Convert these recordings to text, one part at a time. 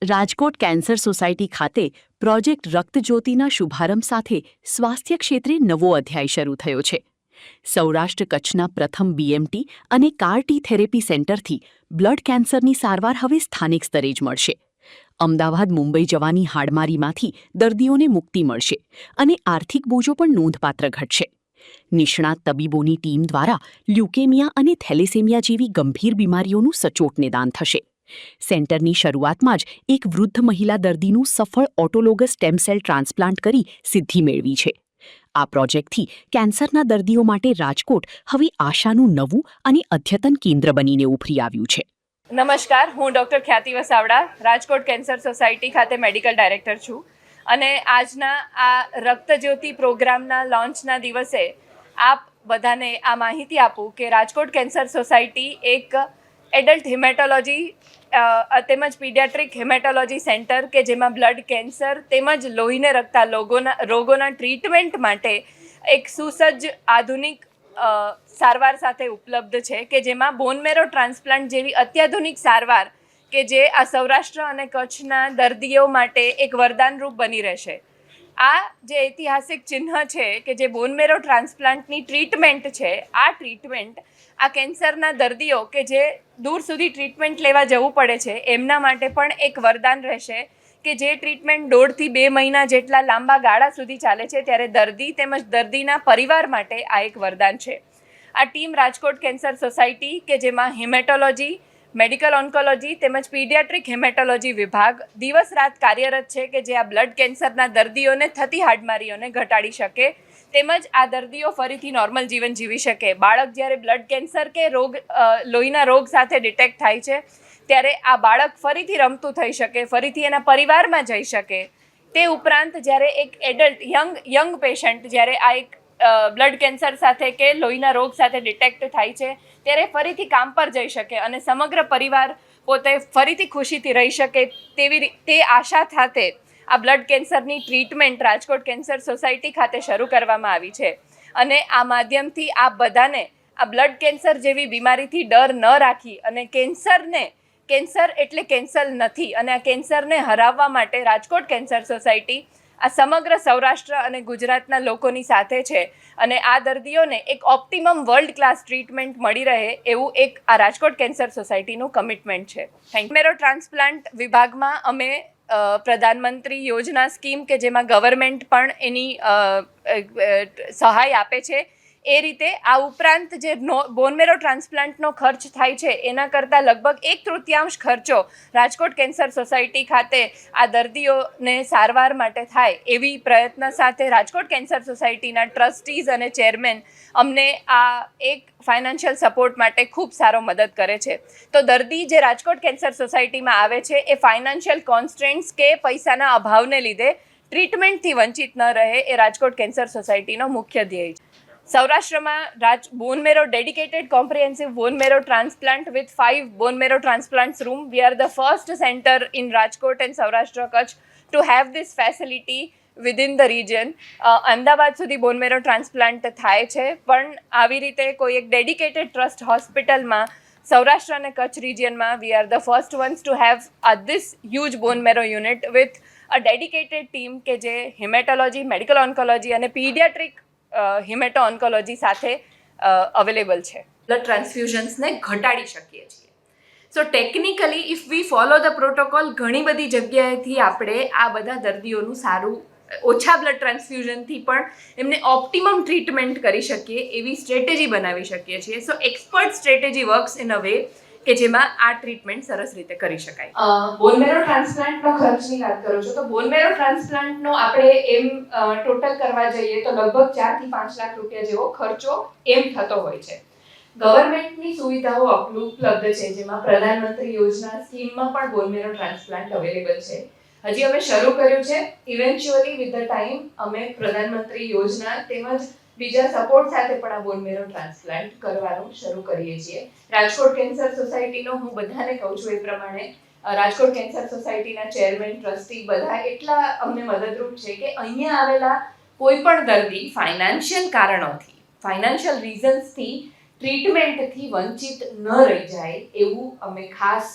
Rajkot cancer society ખાતે project રક્તજ્યોતિના શુભારંભ સાથે સ્વાસ્થ્ય ક્ષેત્રે નવો અધ્યાય શરૂ થયો છે. સૌરાષ્ટ્ર કચ્છના પ્રથમ બીએમટી અને કાર-ટી થેરેપી સેન્ટરથી બ્લડ કેન્સરની સારવાર હવે સ્થાનિક સ્તરે જ મળશે. અમદાવાદ મુંબઈ જવાની હાડમારીમાંથી દર્દીઓને મુક્તિ મળશે અને આર્થિક બોજો પણ નોંધપાત્ર ઘટશે. નિષ્ણાત તબીબોની ટીમ દ્વારા લ્યુકેમિયા અને થેલેસેમિયા જેવી ગંભીર બીમારીઓનું સચોટ નિદાન થશે. સેન્ટરની શરૂઆતમાં જ એક વૃદ્ધ મહિલા દર્દીનું સફળ ઓટોલોગસ સ્ટેમ સેલ ટ્રાન્સપ્લાન્ટ કરી સિદ્ધિ મેળવી છે. આ પ્રોજેક્ટથી કેન્સરના દર્દીઓ માટે રાજકોટ હવે આશાનું નવું અને અદ્યતન કેન્દ્ર બનીને ઉભરી આવ્યું છે. નમસ્કાર, હું ડૉક્ટર ખ્યાતિ વસાવડા, રાજકોટ કેન્સર સોસાયટી ખાતે મેડિકલ ડાયરેક્ટર છું. અને આજના આ રક્તજ્યોતિ પ્રોગ્રામના લોન્ચના દિવસે આપ બધાને આ માહિતી આપું કે રાજકોટ કેન્સર સોસાયટી એક એડલ્ટ હિમેટોલોજી તેમજ પીડિયાટ્રિક હિમેટોલોજી સેન્ટર કે જેમાં બ્લડ કેન્સર તેમજ લોહીને લગતા રોગોના ટ્રીટમેન્ટ માટે એક સુસજ્જ આધુનિક સારવાર સાથે ઉપલબ્ધ છે કે જેમાં બોન મેરો ટ્રાન્સપ્લાન્ટ જેવી અત્યાધુનિક સારવાર કે જે આ સૌરાષ્ટ્ર અને કચ્છના દર્દીઓ માટે એક વરદાનરૂપ બની રહેશે. આ જે ઐતિહાસિક ચિહ્ન છે કે જે બોન મેરો ટ્રાન્સપ્લાન્ટની ટ્રીટમેન્ટ છે, આ ટ્રીટમેન્ટ આ કેન્સરના દર્દીઓ કે જે દૂર સુધી ટ્રીટમેન્ટ લેવા જવું પડે છે એમના માટે પણ એક વરદાન રહેશે કે જે ટ્રીટમેન્ટ 1.5 થી 2 મહિના જેટલા લાંબા ગાળા સુધી ચાલે છે, ત્યારે દર્દી તેમજ દર્દીના પરિવાર માટે આ એક વરદાન છે. આ ટીમ રાજકોટ કેન્સર સોસાયટી કે જેમાં હિમેટોલોજી, મેડિકલ ઓન્કોલોજી તેમજ પીડિયાટ્રિક હિમેટોલોજી વિભાગ દિવસ રાત કાર્યરત છે કે જે આ બ્લડ કેન્સરના દર્દીઓને થતી હાડમારીઓને ઘટાડી શકે તેમજ આ દર્દીઓ ફરીથી નોર્મલ જીવન જીવી શકે. બાળક જ્યારે બ્લડ કેન્સર કે લોહીના રોગ સાથે ડિટેક્ટ થાય છે ત્યારે આ બાળક ફરીથી રમતું થઈ શકે, ફરીથી એના પરિવારમાં જઈ શકે. તે ઉપરાંત જ્યારે એક એડલ્ટ યંગ પેશન્ટ જ્યારે આ એક બ્લડ કેન્સર સાથે કે લોહીના રોગ સાથે ડિટેક્ટ થાય છે ત્યારે ફરીથી કામ પર જઈ શકે અને સમગ્ર પરિવાર પોતે ફરીથી ખુશીથી રહી શકે તે આશા સાથે આ બ્લડ કેન્સરની ટ્રીટમેન્ટ રાજકોટ કેન્સર સોસાયટી ખાતે શરૂ કરવામાં આવી છે. અને આ માધ્યમથી આ બધાને આ બ્લડ કેન્સર જેવી બીમારીથી ડર ન રાખી અને કેન્સર એટલે કેન્સર નથી અને આ કેન્સરને હરાવવા માટે રાજકોટ કેન્સર સોસાયટી આ સમગ્ર સૌરાષ્ટ્ર અને ગુજરાતના લોકોની સાથે છે અને આ દર્દીઓને એક ઓપ્ટિમમ વર્લ્ડ ક્લાસ ટ્રીટમેન્ટ મળી રહે એવું એક આ રાજકોટ કેન્સર સોસાયટીનું કમિટમેન્ટ છે. Thank you. મેરો ટ્રાન્સપ્લાન્ટ વિભાગમાં અમે પ્રધાનમંત્રી યોજના સ્કીમ કે જેમાં ગવર્મેન્ટ પણ એની સહાય આપે છે એ રીતે આ ઉપરાંત જે બોન મેરો ટ્રાન્સપ્લાન્ટનો ખર્ચ થાય છે એના કરતાં લગભગ 1/3 ખર્ચો રાજકોટ કેન્સર સોસાયટી ખાતે આ દર્દીઓને સારવાર માટે થાય એવી પ્રયત્ન સાથે રાજકોટ કેન્સર સોસાયટીના ટ્રસ્ટીઝ અને ચેરમેન અમને આ એક ફાઇનાન્શિયલ સપોર્ટ માટે ખૂબ સારો મદદ કરે છે. તો દર્દી જે રાજકોટ કેન્સર સોસાયટીમાં આવે છે એ ફાઇનાન્શિયલ કોન્સ્ટ્રેન્ટ્સ કે પૈસાના અભાવને લીધે ટ્રીટમેન્ટથી વંચિત ન રહે એ રાજકોટ કેન્સર સોસાયટીનો મુખ્ય ધ્યેય છે. સૌરાષ્ટ્રમાં bone marrow dedicated comprehensive bone marrow transplant with 5 bone marrow transplants room. We are the first centre in Rajkot and Saurashtra Kutch to have this facility within the region. Ahmedabad સુધી બોન મેરો ટ્રાન્સપ્લાન્ટ થાય છે પણ આવી રીતે કોઈ એક ડેડિકેટેડ ટ્રસ્ટ હોસ્પિટલમાં સૌરાષ્ટ્ર અને કચ્છ રિજિયનમાં we are the first ones to have this huge bone marrow unit with a dedicated team કે જે હિમેટોલોજી, મેડિકલ ઓન્કોલોજી અને પીડિયાટ્રિક હિમેટો ઓન્કોલોજી સાથે અવેલેબલ છે. બ્લડ ટ્રાન્સફ્યુઝન્સને ઘટાડી શકીએ છીએ. So technically if we follow the protocol ઘણી બધી જગ્યાએથી આપણે આ બધા દર્દીઓનું સારું ઓછા બ્લડ ટ્રાન્સફ્યુઝનથી પણ એમને ઓપ્ટિમમ ટ્રીટમેન્ટ કરી શકીએ એવી સ્ટ્રેટેજી બનાવી શકીએ છીએ. So expert strategy works in a way કે જેમાં આ ટ્રીટમેન્ટ સરસ રીતે કરી શકાય. બોન મેરો ટ્રાન્સપ્લાન્ટનો ખર્ચની વાત કરો છો તો બોન મેરો ટ્રાન્સપ્લાન્ટનો આપણે એમ ટોટલ કરવા જઈએ તો લગભગ 4 થી 5 લાખ રૂપિયા જેવો ખર્ચો એમ થતો હોય છે. ગવર્મેન્ટની સુવિધાઓ ઉપલબ્ધ છે જેમાં પ્રધાનમંત્રી યોજના સ્કીમમાં પણ બોન મેરો ટ્રાન્સપ્લાન્ટ અવેલેબલ છે. હજી અમે શરૂ કર્યું છે. ઇવેન્ચ્યુઅલી વિથ ધ ટાઈમ અમે પ્રધાનમંત્રી યોજના તેમજ બીજા સપોર્ટ સાથે પણ આ બોન મેરો ટ્રાન્સપ્લાન્ટ કરવાનું શરૂ કરીએ છીએ. રાજકોટ કેન્સર સોસાયટીનો હું બધાને કહું છું એ પ્રમાણે રાજકોટ કેન્સર સોસાયટીના ચેરમેન, ટ્રસ્ટી બધા એટલા અમને મદદરૂપ છે કે અહીંયા આવેલા કોઈ પણ દર્દી ફાઇનાન્શિયલ કારણોથી, ફાઇનાન્શિયલ રીઝન્સથી ટ્રીટમેન્ટથી વંચિત ન રહી જાય એવું અમે ખાસ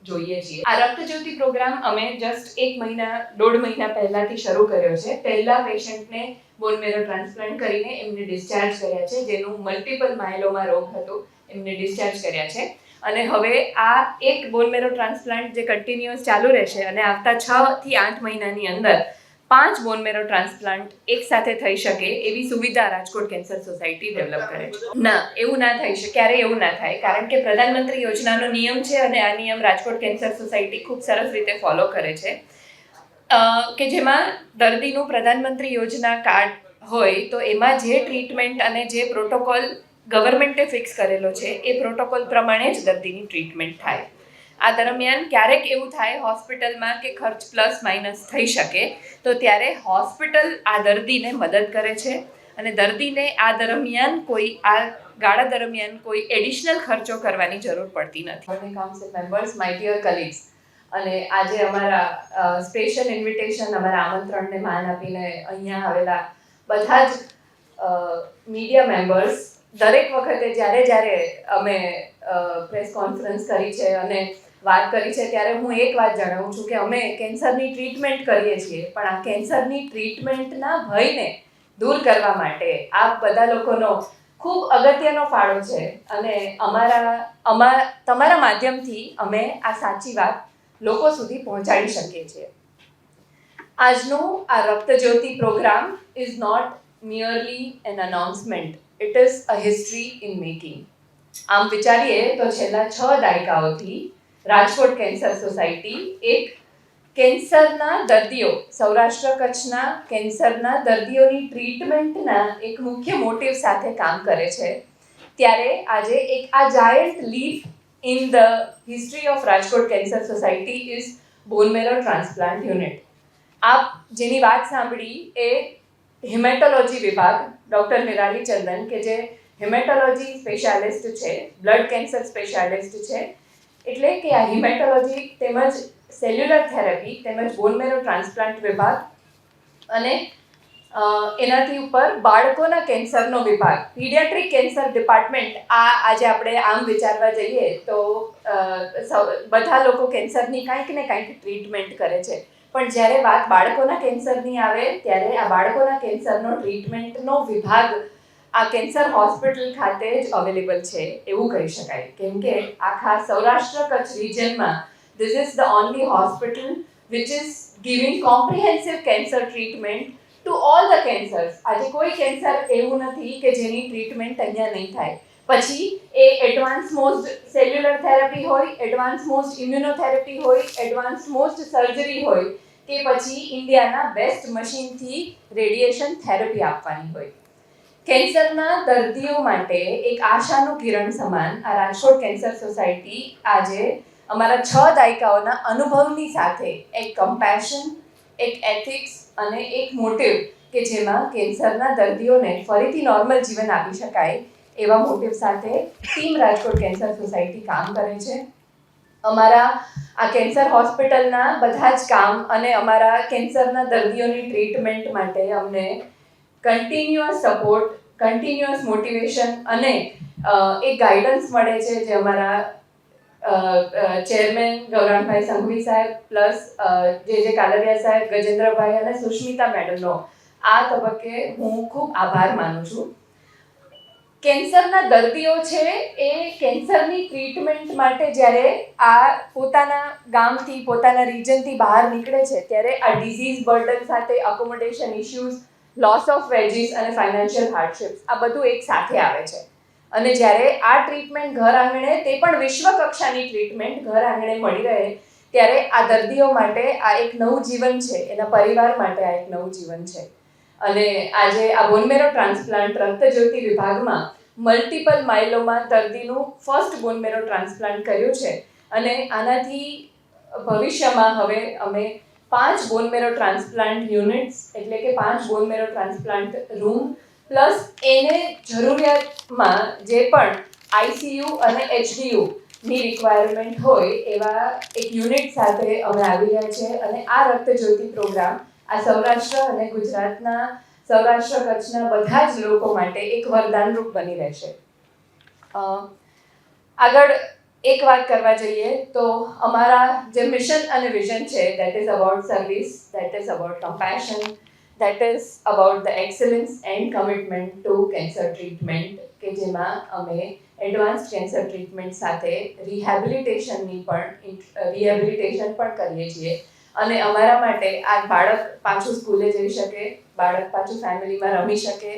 જોઈએ છીએ. આ રક્તજ્યોતિ પ્રોગ્રામ અમે જસ્ટ 1 મહિના પહેલાથી શરૂ કર્યો છે. પહેલા પેશન્ટને બોન મેરો ટ્રાન્સપ્લાન્ટ કરીને એમને ડિસ્ચાર્જ કર્યા છે, જેનું મલ્ટિપલ માયલોમા રોગ હતો, એમને ડિસ્ચાર્જ કર્યા છે. અને હવે આ એક બોન મેરો ટ્રાન્સપ્લાન્ટ જે કન્ટિન્યુઅસ ચાલુ રહેશે અને આવતા 6 થી 8 મહિનાની અંદર 5 બોન મેરો ટ્રાન્સપ્લાન્ટ એક સાથે થઈ શકે એવી સુવિધા રાજકોટ કેન્સર સોસાયટી ડેવલપ કરે છે. ના, એવું ના થઈ શકે, ક્યારેય એવું ના થાય, કારણ કે પ્રધાનમંત્રી યોજનાનો નિયમ છે અને આ નિયમ રાજકોટ કેન્સર સોસાયટી ખૂબ સરસ રીતે ફોલો કરે છે, કે જેમાં દર્દીનું પ્રધાનમંત્રી યોજના કાર્ડ હોય તો એમાં જે ટ્રીટમેન્ટ અને જે પ્રોટોકોલ ગવર્મેન્ટે ફિક્સ કરેલો છે એ પ્રોટોકોલ પ્રમાણે જ દર્દીની ટ્રીટમેન્ટ થાય. આ દરમિયાન ક્યારેક એવું થાય હોસ્પિટલમાં કે ખર્ચ પ્લસ માઇનસ થઈ શકે, તો ત્યારે હોસ્પિટલ આ દર્દીને મદદ કરે છે અને દર્દીને આ ગાળા દરમિયાન કોઈ એડિશનલ ખર્ચો કરવાની જરૂર પડતી નથી. Council members, my dear colleagues, અને આજે અમારા સ્પેશિયલ ઇન્વિટેશન, અમારા આમંત્રણને માન આપીને અહીંયા આવેલા બધા જ મીડિયા મેમ્બર્સ, દરેક વખતે જ્યારે અમે પ્રેસ કોન્ફરન્સ કરી છે અને વાત કરી છે ત્યારે હું એક વાત જણાવું છું કે અમે કેન્સરની ટ્રીટમેન્ટ કરીએ છીએ, પણ આ કેન્સરની ટ્રીટમેન્ટના ભયને દૂર કરવા માટે આ બધા લોકોનો ખૂબ અગત્યનો ફાળો છે અને તમારા માધ્યમથી અમે આ સાચી વાત લોકો સુધી પહોંચાડી શકીએ છીએ. આજનું આ Raktajyoti programme is not merely an announcement, it is a history in making. આમ વિચારીએ તો છેલ્લા 6 દાયકાઓથી રાજકોટ કેન્સર સોસાયટી એક કેન્સરના દર્દીઓ, સૌરાષ્ટ્ર કચ્છના કેન્સરના દર્દીઓની ટ્રીટમેન્ટના એક મુખ્ય મોટિવ સાથે કામ કરે છે. ત્યારે આજે એક આ giant leaf in the history of Rajkot cancer society is bone marrow transplant unit. આપ જેની વાત સાંભળી એ હિમેટોલોજી વિભાગ, ડૉક્ટર નિરાલી ચંદન, કે જે હિમેટોલોજી સ્પેશિયાલિસ્ટ છે, બ્લડ કેન્સર સ્પેશિયાલિસ્ટ છે, એટલે કે આ હિમેટોલોજી તેમજ સેલ્યુલર થેરેપી તેમજ બોન મેરો ટ્રાન્સપ્લાન્ટ વિભાગ અને એનાથી ઉપર બાળકોના કેન્સરનો વિભાગ, પીડિયાટ્રિક કેન્સર ડિપાર્ટમેન્ટ. આજે આપણે આમ વિચારવા જઈએ તો બધા લોકો કેન્સરની કાંઈક ને કાંઈક ટ્રીટમેન્ટ કરે છે, પણ જ્યારે વાત બાળકોના કેન્સરની આવે ત્યારે આ બાળકોના કેન્સરનો ટ્રીટમેન્ટનો વિભાગ આ કેન્સર હોસ્પિટલ ખાતે જ અવેલેબલ છે એવું કહી શકાય, કેમ કે આખા સૌરાષ્ટ્ર કચ્છ રિજનમાં this is the only hospital which is giving comprehensive cancer treatment to all the cancers. આજે કોઈ કેન્સર એવું નથી કે જેની ટ્રીટમેન્ટ અહીંયા નહીં થાય. પછી એ એડવાન્સ મોસ્ટ સેલ્યુલર થેરેપી હોય, એડવાન્સ મોસ્ટ ઇમ્યુનોથેરેપી હોય, એડવાન્સ મોસ્ટ સર્જરી હોય, કે પછી ઇન્ડિયાના બેસ્ટ મશીનથી રેડિયેશન થેરેપી આપવાની હોય. કેન્સરના દર્દીઓ માટે એક આશાનું કિરણ સમાન આ રાજકોટ કેન્સર સોસાયટી આજે અમારા 6 દાયકાઓના અનુભવની સાથે એક કમ્પેશન, એક એથિક્સ અને એક મોટિવ કે જેમાં કેન્સરના દર્દીઓને ફરીથી નોર્મલ જીવન આપી શકાય એવા મોટિવ સાથે ટીમ રાજકોટ કેન્સર સોસાયટી કામ કરે છે. અમારા આ કેન્સર હોસ્પિટલના બધા જ કામ અને અમારા કેન્સરના દર્દીઓની ટ્રીટમેન્ટ માટે અમને કન્ટિન્યુઅસ સપોર્ટ, કન્ટિન્યુઅસ મોટિવેશન અને એક ગાઈડન્સ મળે છે, જે અમારા ચેરમેન ગૌરાંગભાઈ સંઘવી સાહેબ પ્લસ જે કાલરિયા સાહેબ, ગજેન્દ્રભાઈ અને સુષ્મિતા મેડમનો આ તબક્કે હું ખૂબ આભાર માનું છું. કેન્સરના દર્દીઓ છે એ કેન્સરની ટ્રીટમેન્ટ માટે જ્યારે આ પોતાના ગામથી, પોતાના રિજનથી બહાર નીકળે છે ત્યારે આ ડિઝીઝ બર્ડન સાથે accommodation issues, loss of veggies અને ફાઇનાન્શિયલ હાર્ડશિપ્સ આ બધું એક સાથે આવે છે. અને જ્યારે આ ટ્રીટમેન્ટ ઘર આંગણે, તે પણ વિશ્વ કક્ષાની ટ્રીટમેન્ટ ઘર આંગણે મળી રહે ત્યારે આ દર્દીઓ માટે આ એક નવું જીવન છે, એના પરિવાર માટે આ એક નવું જીવન છે. અને આજે આ બોન મેરો ટ્રાન્સપ્લાન્ટ રક્તજ્યોતિ વિભાગમાં મલ્ટિપલ માયલોમા દર્દીનું ફર્સ્ટ બોન મેરો ટ્રાન્સપ્લાન્ટ કર્યું છે અને આનાથી ભવિષ્યમાં હવે અમે 5 બોન મેરો ટ્રાન્સપ્લાન્ટ યુનિટ્સ, એટલે કે 5 bone marrow transplant room plus એને જરૂરિયાતમાં જે પણ આઈસીયુ અને એચડીયુ ની રિક્વાયરમેન્ટ હોય એવા એક યુનિટ સાથે અમે આવી રહ્યા છે. અને આ રક્તજ્યોતિ પ્રોગ્રામ આ સૌરાષ્ટ્ર અને ગુજરાતના, સૌરાષ્ટ્ર કચ્છના બધા જ લોકો માટે એક વરદાનરૂપ બની રહેશે. આગળ એક વાત કરવા જઈએ તો અમારા જે મિશન અને વિઝન છે that is about service, that is about compassion, that is about the excellence and commitment to cancer treatment, કે જેમાં અમે એડવાન્સ કેન્સર ટ્રીટમેન્ટ સાથે રિહેબિલિટેશન પણ કરીએ છીએ. અને અમારા માટે આ બાળક પાછું સ્કૂલે જઈ શકે, બાળક પાછું ફેમિલીમાં રમી શકે,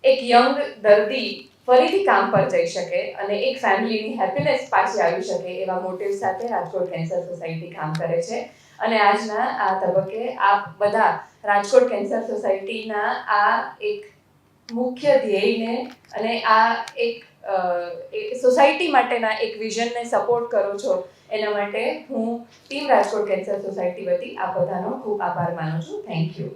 એક યંગ દર્દી ફરીથી કામ પર જઈ શકે અને એક ફેમિલીની હેપીનેસ પાછી આવી શકે એવા મોટિવ સાથે રાજકોટ કેન્સર સોસાયટી કામ કરે છે. અને આજના આ તબક્કે આપ બધા રાજકોટ કેન્સર સોસાયટીના આ એક મુખ્ય ધ્યેયને અને આ એક સોસાયટી માટેના એક વિઝનને સપોર્ટ કરો છો, એના માટે હું ટીમ રાજકોટ કેન્સર સોસાયટી વતી આ બધાનો ખૂબ આભાર માનું છું. Thank you.